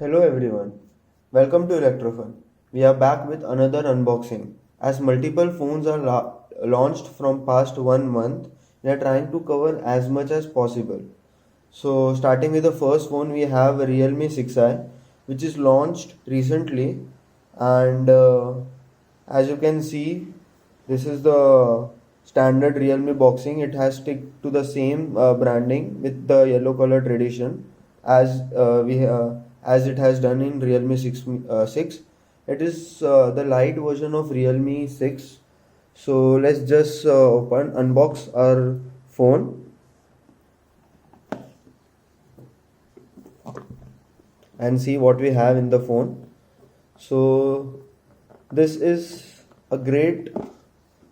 Hello everyone, welcome to Electrofun. We are back with another unboxing. As multiple phones are launched from past 1 month, we are trying to cover as much as possible. So starting with the first phone, we have Realme 6i, which is launched recently, and as you can see, this is the standard Realme boxing. It has stick to the same branding with the yellow color tradition as as it has done in Realme 6. It is the light version of Realme 6. So let's just open unbox our phone and see what we have in the phone. So this is a great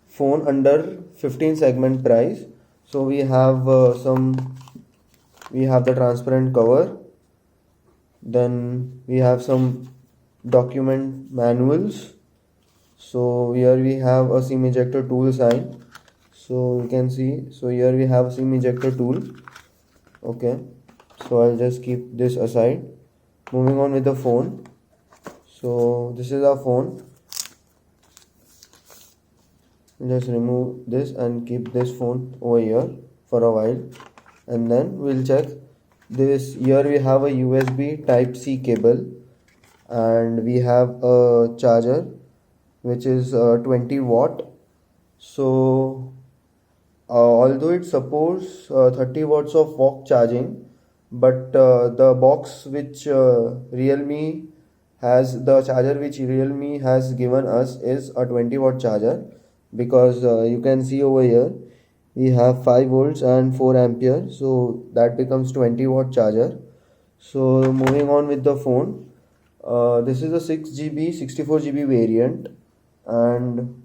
phone under 15 segment price. So we have the transparent cover, then we have some document manuals. So here we have a SIM ejector tool sign. So you can see, so here we have a SIM ejector tool. Okay, so I'll just keep this aside. Moving on with the phone. So this is our phone. Just remove this and keep this phone over here for a while, and then we'll check this. Here we have a USB type C cable, and we have a charger which is 20 watt. So although it supports 30 watts of walk charging, but the box which Realme has, the charger which Realme has given us is a 20 watt charger, because you can see over here we have 5 volts and 4 ampere, so that becomes 20 watt charger. So moving on with the phone, this is a 6 GB 64 GB variant, and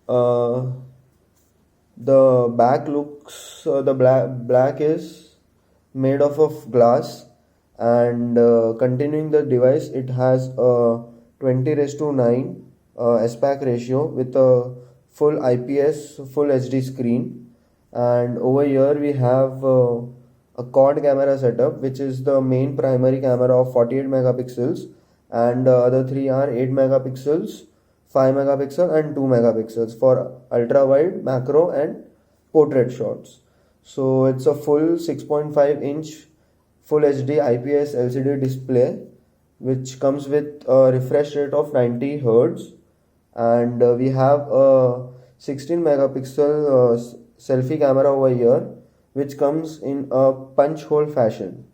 uh, the back looks, the black is made of glass, and continuing the device, it has a 20:9 aspect ratio with a full IPS full HD screen. And over here we have a quad camera setup, which is the main primary camera of 48 megapixels, and the other three are 8 megapixels, 5 megapixel and 2 megapixels for ultra wide, macro and portrait shots. So it's a full 6.5-inch full HD IPS LCD display, which comes with a refresh rate of 90 Hz, and we have a 16 megapixel selfie camera over here, which comes in a punch hole fashion.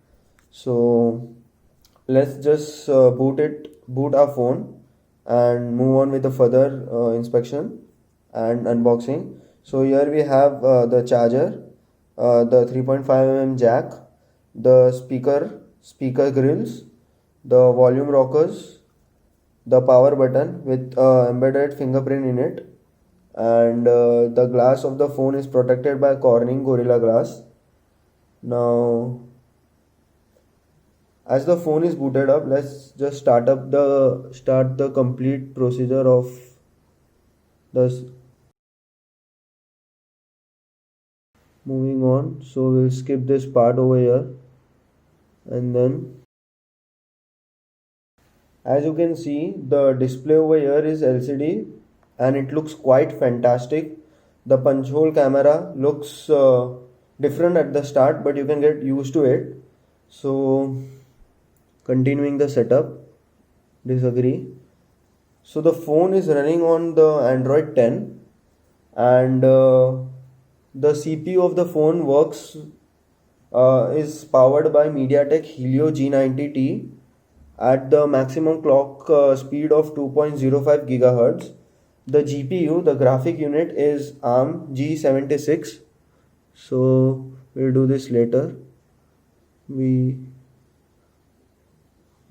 So let's just boot our phone and move on with the further inspection and unboxing. So here we have the charger, the 3.5 mm jack, the speaker grills, the volume rockers, the power button with embedded fingerprint in it, and the glass of the phone is protected by Corning Gorilla Glass. Now, as the phone is booted up, let's just start the complete procedure of this. Moving on, so we'll skip this part over here, and then as you can see, the display over here is LCD, and it looks quite fantastic. The punch hole camera looks different at the start, but you can get used to it. So continuing the setup, disagree. So the phone is running on the Android 10, and the CPU of the phone works is powered by MediaTek Helio G90T at the maximum clock speed of 2.05 gigahertz. The GPU, the graphic unit, is ARM G76. So we'll do this later. We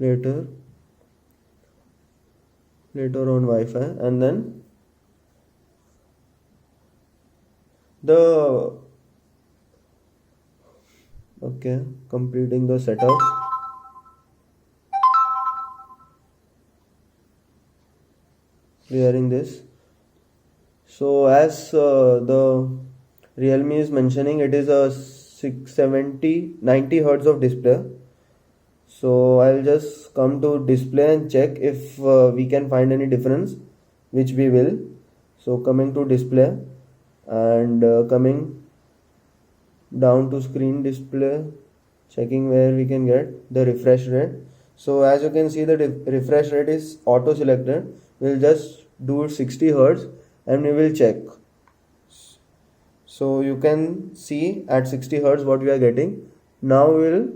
later on Wi-Fi, and then the okay, completing the setup. Clearing this. So as the Realme is mentioning, it is a 670 90 hertz of display. So I'll just come to display and check if we can find any difference, which we will. So coming to display and coming down to screen display, checking where we can get the refresh rate. So as you can see, the refresh rate is auto selected. We'll just do 60 hertz and we will check. So you can see at 60 hertz what we are getting. Now we'll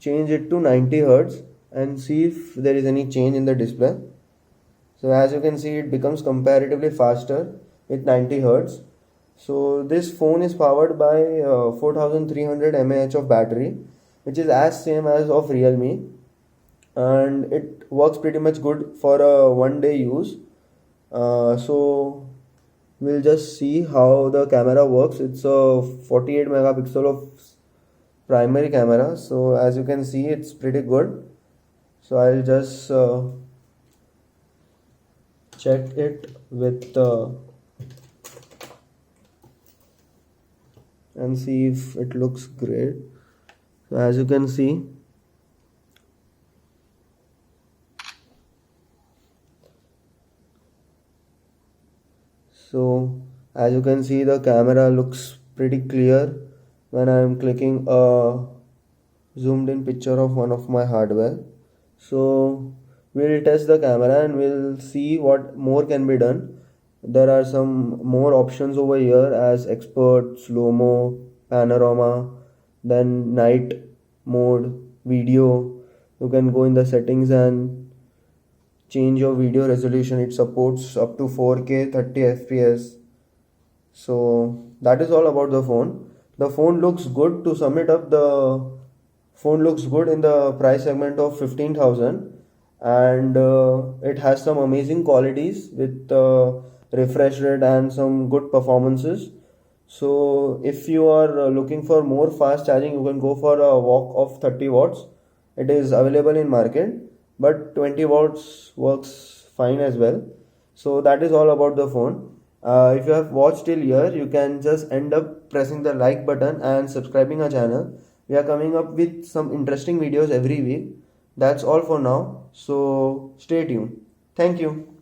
change it to 90 hertz and see if there is any change in the display. So as you can see, it becomes comparatively faster with 90 hertz. So this phone is powered by 4300 mAh of battery, which is as same as of Realme, and it works pretty much good for a one day use. So we'll just see how the camera works. It's a 48 megapixel of primary camera, so as you can see, it's pretty good. So I'll just check it with and see if it looks great. So as you can see, the camera looks pretty clear when I am clicking a zoomed in picture of one of my hardware. So we'll test the camera and we'll see what more can be done. There are some more options over here as expert, slow-mo, panorama, then night mode, video. You can go in the settings and change your video resolution. It supports up to 4K 30 fps. So that is all about the phone. The phone looks good. To sum it up, the phone looks good in the price segment of 15,000, and it has some amazing qualities with refresh rate and some good performances. So if you are looking for more fast charging, you can go for a wok of 30 watts. It is available in market, but 20 watts works fine as well. So that is all about the phone. If you have watched till here, you can just end up pressing the like button and subscribing our channel. We are coming up with some interesting videos every week. That's all for now. So stay tuned. Thank you.